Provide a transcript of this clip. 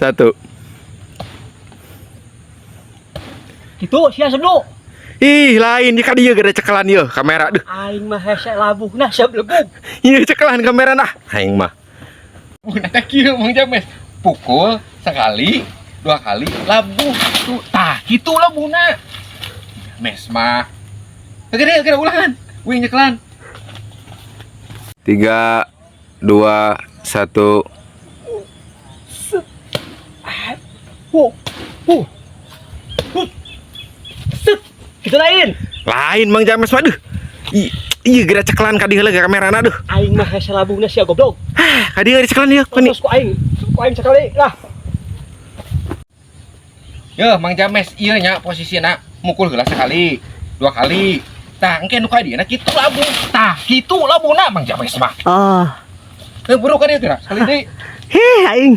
1. Gitu sia sebelum. Ih, lain di dia gede cekelan ya kamera deh. Aing mah hese labuh nah siap lebung. Iya cekelan kamera nah. Aing mah. Bukan tak kira Mang James. Pukul sekali, 2 kali labuh. Tuh, tah gitu labuhna. Mes mah. Gede ulangan. Wing nyekelan. 3, 2, 1. Set. Gitu lain. Lain Mang James mah deh. Iya gede cekelan ka dieu lagi kamera nah deh. Aing mah hese labuh nah sia goblok. Ka dieu cekelan ya kan. Terus ku aing sekali lah. Ya, Mang James ieu nya posisina mukul heula sekali, 2 kali. Tah engke nu ka dieu kitu labuh. Tah kitu labuhna Mang James mah. Ah. Buru ka dieu teh sekali deui. Heh aing.